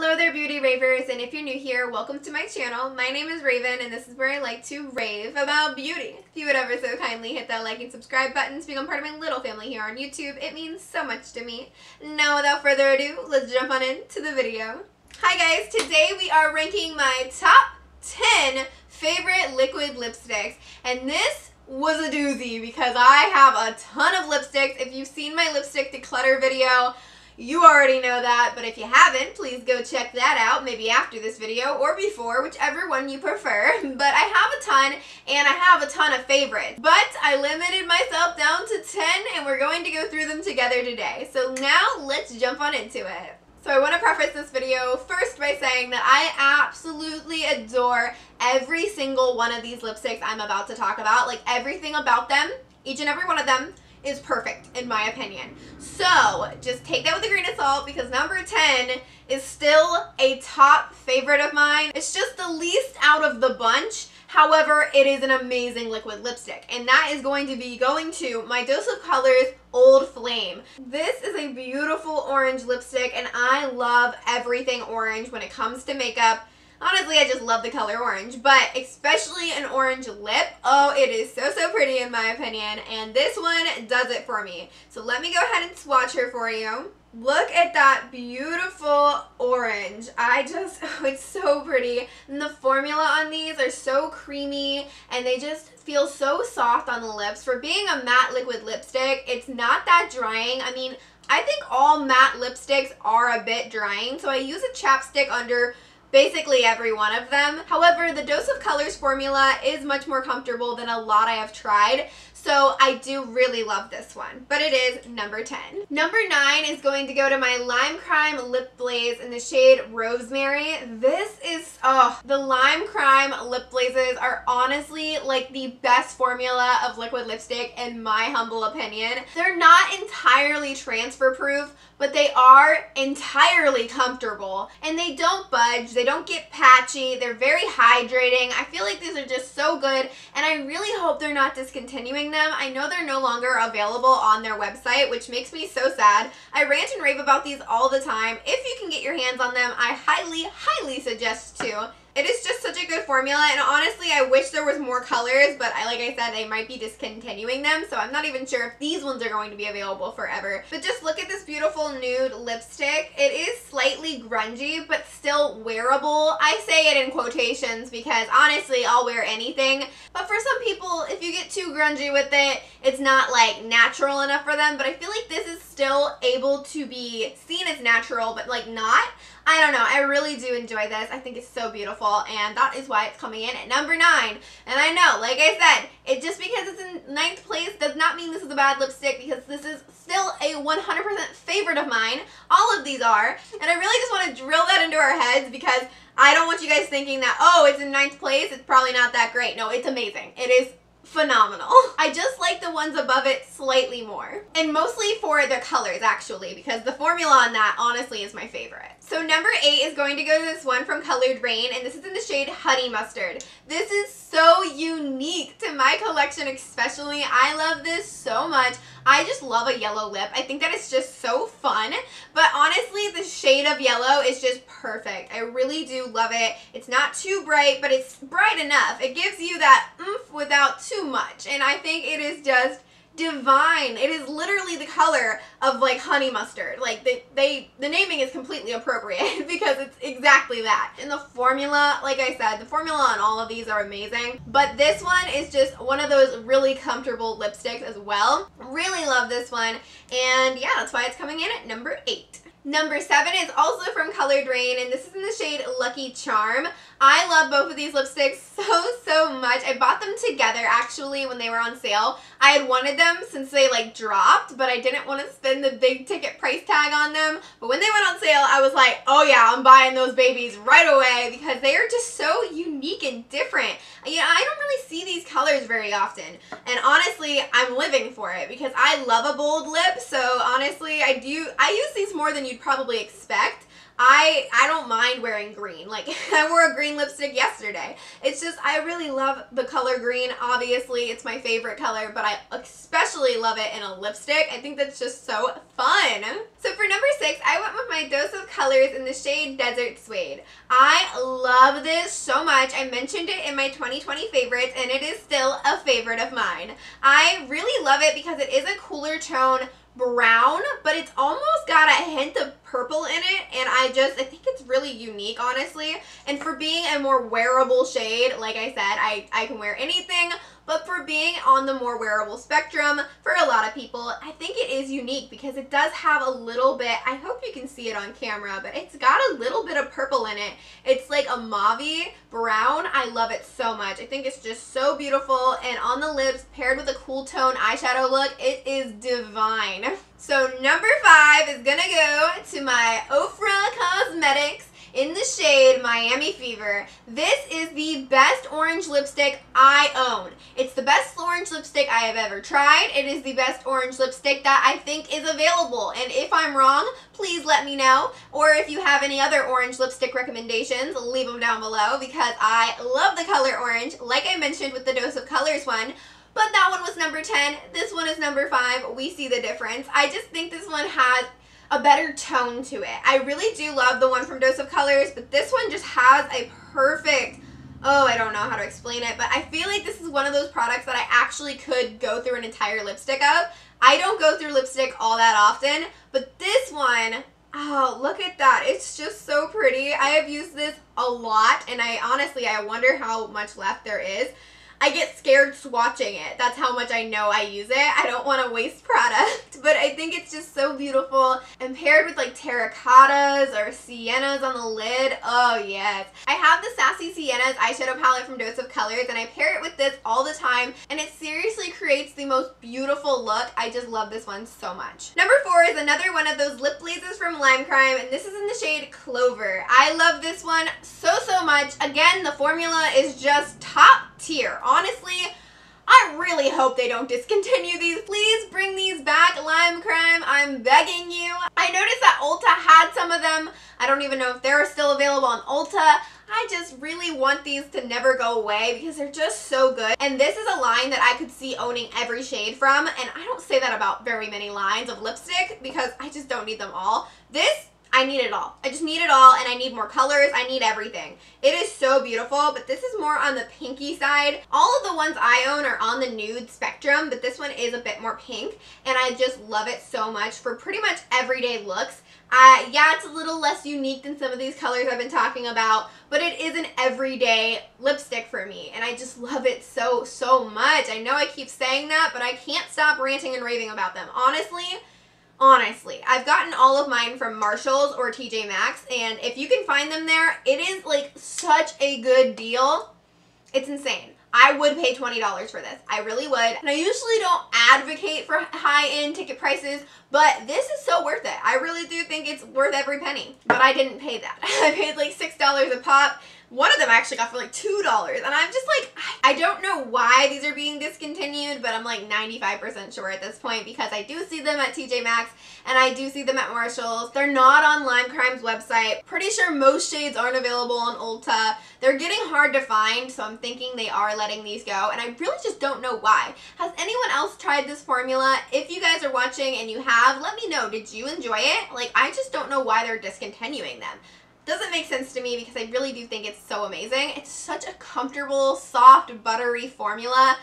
Hello there, beauty ravers, and if you're new here, welcome to my channel. My name is Raven, and this is where I like to rave about beauty. If you would ever so kindly hit that like and subscribe button to become part of my little family here on YouTube, it means so much to me. Now, without further ado, let's jump on into the video. Hi guys, today we are ranking my top 10 favorite liquid lipsticks, and this was a doozy because I have a ton of lipsticks. If you've seen my lipstick declutter video, you already know that, but if you haven't, please go check that out, maybe after this video or before, whichever one you prefer. But I have a ton, and I have a ton of favorites. But I limited myself down to 10, and we're going to go through them together today. So now, let's jump on into it. So I want to preface this video first by saying that I absolutely adore every single one of these lipsticks I'm about to talk about. Like, everything about them, each and every one of them, is perfect in my opinion. So just take that with a grain of salt because number 10 is still a top favorite of mine. It's just the least out of the bunch. However, it is an amazing liquid lipstick, and that is going to be going to my Dose of Colors Old Flame. This is a beautiful orange lipstick, and I love everything orange when it comes to makeup. Honestly, I just love the color orange, but especially an orange lip. Oh, it is so, so pretty in my opinion, and this one does it for me. So let me go ahead and swatch her for you. Look at that beautiful orange. Oh, it's so pretty. And the formula on these are so creamy, and they just feel so soft on the lips. For being a matte liquid lipstick, it's not that drying. I mean, I think all matte lipsticks are a bit drying, so I use a chapstick under basically every one of them. However, the Dose of Colors formula is much more comfortable than a lot I have tried, so I do really love this one. But it is number 10. Number 9 is going to go to my Lime Crime Lip Blaze in the shade Rosemary. This is, the Lime Crime Lip Blazes are honestly like the best formula of liquid lipstick in my humble opinion. They're not entirely transfer proof, but they are entirely comfortable, and they don't budge, they don't get patchy, they're very hydrating. I feel like these are just so good, and I really hope they're not discontinuing them. I know they're no longer available on their website, which makes me so sad. I rant and rave about these all the time. If you can get your hands on them, I highly, highly suggest to. It is just such a good formula, and honestly, I wish there was more colors, but like I said, they might be discontinuing them, so I'm not even sure if these ones are going to be available forever. But just look at this beautiful nude lipstick. It is slightly grungy, but still wearable. I say it in quotations because honestly, I'll wear anything. But for some people, if you get too grungy with it, it's not like natural enough for them, but I feel like this is still able to be seen as natural, but like not. I don't know, I really do enjoy this. I think it's so beautiful, and that is why it's coming in at number 9. And I know, like I said, it just because it's in 9th place does not mean this is a bad lipstick, because this is still a 100% favorite of mine. All of these are, and I really just want to drill that into our heads because I don't want you guys thinking that, oh, it's in 9th place, it's probably not that great. No, it's amazing. It is phenomenal. I just like the ones above it slightly more, and mostly for their colors actually, because the formula on that honestly is my favorite. So number 8 is going to go to this one from Colored Raine, and this is in the shade Honey Mustard. This is so unique to my collection especially. I love this so much. I just love a yellow lip. I think that it's just so fun, but honestly the shade of yellow is just perfect. I really do love it. It's not too bright, but it's bright enough. It gives you that oomph without too much, and I think it is just divine. It is literally the color of like honey mustard. Like the naming is completely appropriate because it's exactly that. And the formula, like I said, the formula on all of these are amazing, but this one is just one of those really comfortable lipsticks as well. Really love this one, and yeah, that's why it's coming in at number 8. Number 7 is also from Colored Raine, and this is in the shade Lucky Charm. I love both of these lipsticks so much. I bought them together actually when they were on sale. I had wanted them since they like dropped, but I didn't want to spend the big ticket price tag on them. But when they went on sale, I was like, oh yeah, I'm buying those babies right away because they are just so unique and different. Yeah, I don't really see these colors very often, and honestly, I'm living for it because I love a bold lip. So honestly, I use these more than you'd probably expect. I don't mind wearing green. Like, I wore a green lipstick yesterday. It's just, I really love the color green. Obviously, it's my favorite color, but I especially love it in a lipstick. I think that's just so fun. So for number 6, I went with my Dose of Colors in the shade Desert Suede. I love this so much. I mentioned it in my 2020 favorites, and it is still a favorite of mine. I really love it because it is a cooler tone brown, but it's almost got a hint of purple in it, and I think it's really unique, honestly. And for being a more wearable shade, like I said, I can wear anything, but for being on the more wearable spectrum, for a lot of people, I think it is unique because it does have a little bit, I hope you can see it on camera, but it's got a little bit of purple in it. It's like a mauve brown. I love it so much. I think it's just so beautiful, and on the lips, paired with a cool tone eyeshadow look, it is divine. So number 5 is gonna go to my Ofra Cosmetics in the shade Miami Fever. This is the best orange lipstick I own. It's the best orange lipstick I have ever tried. It is the best orange lipstick that I think is available. And if I'm wrong, please let me know. Or if you have any other orange lipstick recommendations, leave them down below because I love the color orange, like I mentioned with the Dose of Colors one. But that one was number 10. This one is number 5. We see the difference. I just think this one has a better tone to it. I really do love the one from Dose of Colors, but this one just has a perfect, I don't know how to explain it, but I feel like this is one of those products that I actually could go through an entire lipstick of. I don't go through lipstick all that often, but this one, oh, look at that. It's just so pretty. I have used this a lot, and I wonder how much left there is. I get scared swatching it. That's how much I know I use it. I don't want to waste product, but I think it's just so beautiful. And paired with like terracottas or siennas on the lid, oh yes. I have the Sassy Siennas eyeshadow palette from Dose of Colors, and I pair it with this all the time, and it seriously creates the most beautiful look. I just love this one so much. Number 4 is another one of those lip glazes from Lime Crime, and this is in the shade Clover. I love this one so much. Again, the formula is just top tier. Honestly, I really hope they don't discontinue these. Please bring these back, Lime Crime. I'm begging you. I noticed that Ulta had some of them. I don't even know if they're still available on Ulta. I just really want these to never go away because they're just so good. And this is a line that I could see owning every shade from, and I don't say that about very many lines of lipstick because I just don't need them all. This, I need it all. I just need it all, and I need more colors. I need everything. It is so beautiful, but this is more on the pinky side. All of the ones I own are on the nude spectrum, but this one is a bit more pink, and I just love it so much for pretty much everyday looks. Yeah, it's a little less unique than some of these colors I've been talking about, but it is an everyday lipstick for me, and I just love it so much. I know I keep saying that, but I can't stop ranting and raving about them. Honestly, I've gotten all of mine from Marshalls or TJ Maxx, and if you can find them there, it is like such a good deal. It's insane. I would pay $20 for this. I really would. And I usually don't advocate for high-end ticket prices, but this is so worth it. I really do think it's worth every penny. But I didn't pay that. I paid like $6 a pop. One of them I actually got for like $2, and I'm just like, I don't know why these are being discontinued, but I'm like 95% sure at this point because I do see them at TJ Maxx and I do see them at Marshalls. They're not on Lime Crime's website. Pretty sure most shades aren't available on Ulta. They're getting hard to find, so I'm thinking they are letting these go, and I really just don't know why. Has anyone else tried this formula? If you guys are watching and you have, let me know. Did you enjoy it? Like, I just don't know why they're discontinuing them. Doesn't make sense to me because I really do think it's so amazing. It's such a comfortable, soft, buttery formula.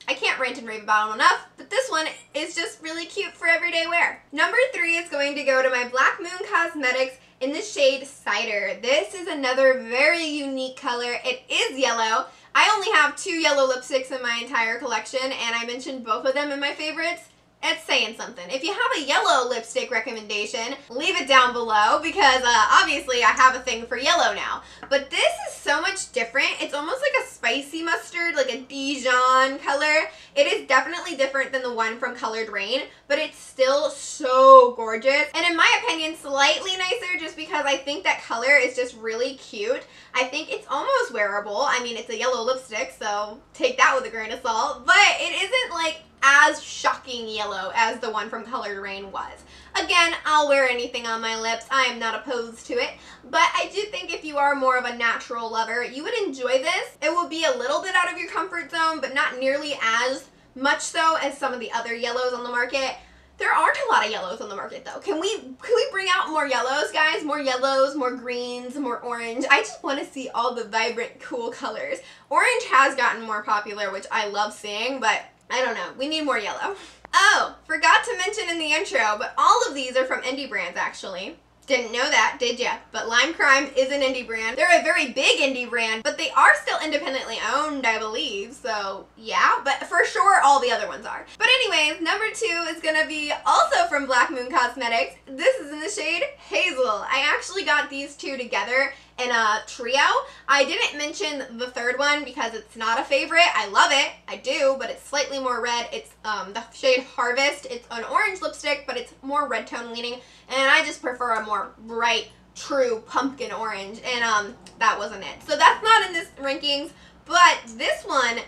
I can't rant and rave about it enough, but this one is just really cute for everyday wear. Number 3 is going to go to my Black Moon Cosmetics in the shade Cider. This is another very unique color. It is yellow. I only have 2 yellow lipsticks in my entire collection, and I mentioned both of them in my favorites. It's saying something. If you have a yellow lipstick recommendation, leave it down below because obviously I have a thing for yellow now. But this is so much different. It's almost like a spicy mustard, like a Dijon color. It is definitely different than the one from Colored Raine, but it's still so gorgeous. And in my opinion, slightly nicer just because I think that color is just really cute. I think it's almost wearable. I mean, it's a yellow lipstick, so take that with a grain of salt. But it isn't like as shocking yellow as the one from Colored Raine was. Again, I'll wear anything on my lips. I am not opposed to it, but I do think if you are more of a natural lover, you would enjoy this. It will be a little bit out of your comfort zone, but not nearly as much so as some of the other yellows on the market. There aren't a lot of yellows on the market though. Can we bring out more yellows, guys? More yellows, more greens, more orange. I just want to see all the vibrant, cool colors. Orange has gotten more popular, which I love seeing, but I don't know. We need more yellow. Oh, forgot to mention in the intro, but all of these are from indie brands actually. Didn't know that, did ya? But Lime Crime is an indie brand. They're a very big indie brand, but they are still independently owned, I believe. So yeah, but for sure all the other ones are. But anyways, number 2 is gonna be also from Black Moon Cosmetics. This is in the shade Hazel. I actually got these two together in a trio. I didn't mention the third one because it's not a favorite. I love it, I do, but it's slightly more red. It's the shade Harvest. It's an orange lipstick, but it's more red tone leaning, and I just prefer a more bright, true pumpkin orange, and that wasn't it. So that's not in this rankings, but this one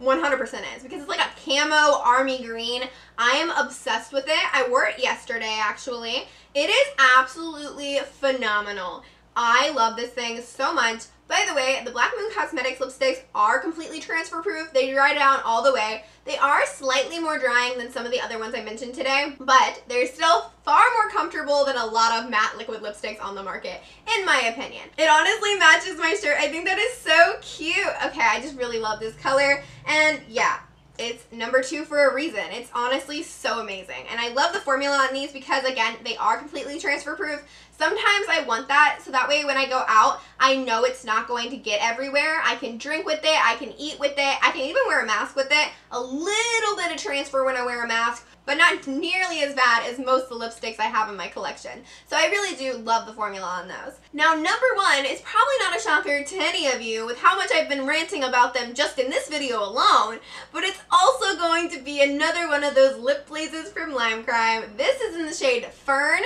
100% is, because it's like a camo army green. I am obsessed with it. I wore it yesterday actually. It is absolutely phenomenal. I love this thing so much. By the way, the Black Moon Cosmetics lipsticks are completely transfer proof. They dry down all the way. They are slightly more drying than some of the other ones I mentioned today, but they're still far more comfortable than a lot of matte liquid lipsticks on the market, in my opinion. It honestly matches my shirt. I think that is so cute. Okay, I just really love this color, and yeah, it's number 2 for a reason. It's honestly so amazing. And I love the formula on these because, again, they are completely transfer proof. Sometimes I want that, so that way when I go out, I know it's not going to get everywhere. I can drink with it, I can eat with it, I can even wear a mask with it. A little bit of transfer when I wear a mask, but not nearly as bad as most of the lipsticks I have in my collection. So I really do love the formula on those. Now, number 1 is probably not a shocker to any of you with how much I've been ranting about them just in this video alone, but it's also going to be another one of those lip glazes from Lime Crime. This is in the shade Fern.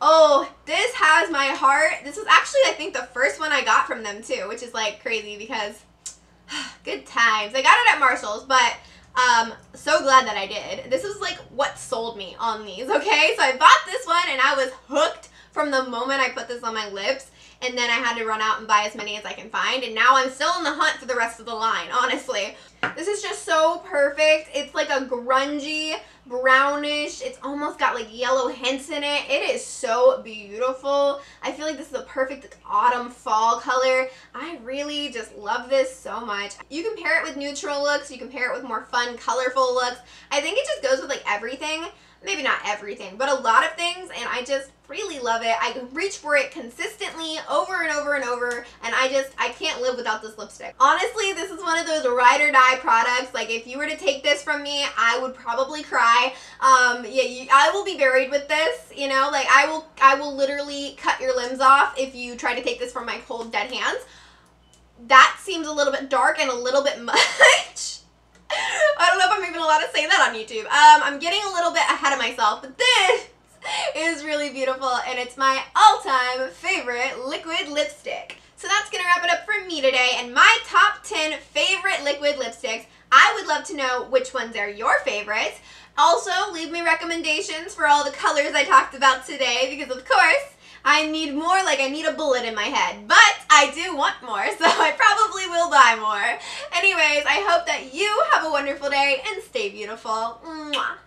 Oh, this has my heart. This was actually, I think, the first one I got from them too, which is like crazy because good times. I got it at Marshall's, but so glad that I did. This was like what sold me on these, okay? So I bought this one and I was hooked from the moment I put this on my lips, and then I had to run out and buy as many as I can find, and now I'm still on the hunt for the rest of the line, honestly. This is just so perfect. It's like a grungy, brownish, it's almost got like yellow hints in it. It is so beautiful. I feel like this is a perfect autumn fall color. I really just love this so much. You can pair it with neutral looks, you can pair it with more fun, colorful looks. I think it just goes with like everything. Maybe not everything, but a lot of things, and I just really love it. I reach for it consistently over and over and over, and I can't live without this lipstick. Honestly, this is one of those ride or die products. Like, if you were to take this from me, I would probably cry. Yeah, I will be buried with this, you know, like I will literally cut your limbs off if you try to take this from my cold, dead hands. That seems a little bit dark and a little bit much. I don't know if I'm even allowed to say that on YouTube. I'm getting a little bit ahead of myself, but this is really beautiful, and it's my all-time favorite liquid lipstick. So that's gonna wrap it up for me today and my top 10 favorite liquid lipsticks. I would love to know which ones are your favorites. Also, leave me recommendations for all the colors I talked about today, because of course, I need more, like I need a bullet in my head, but I do want more, so I probably will buy more. Anyways, I hope that you have a wonderful day and stay beautiful. Mwah.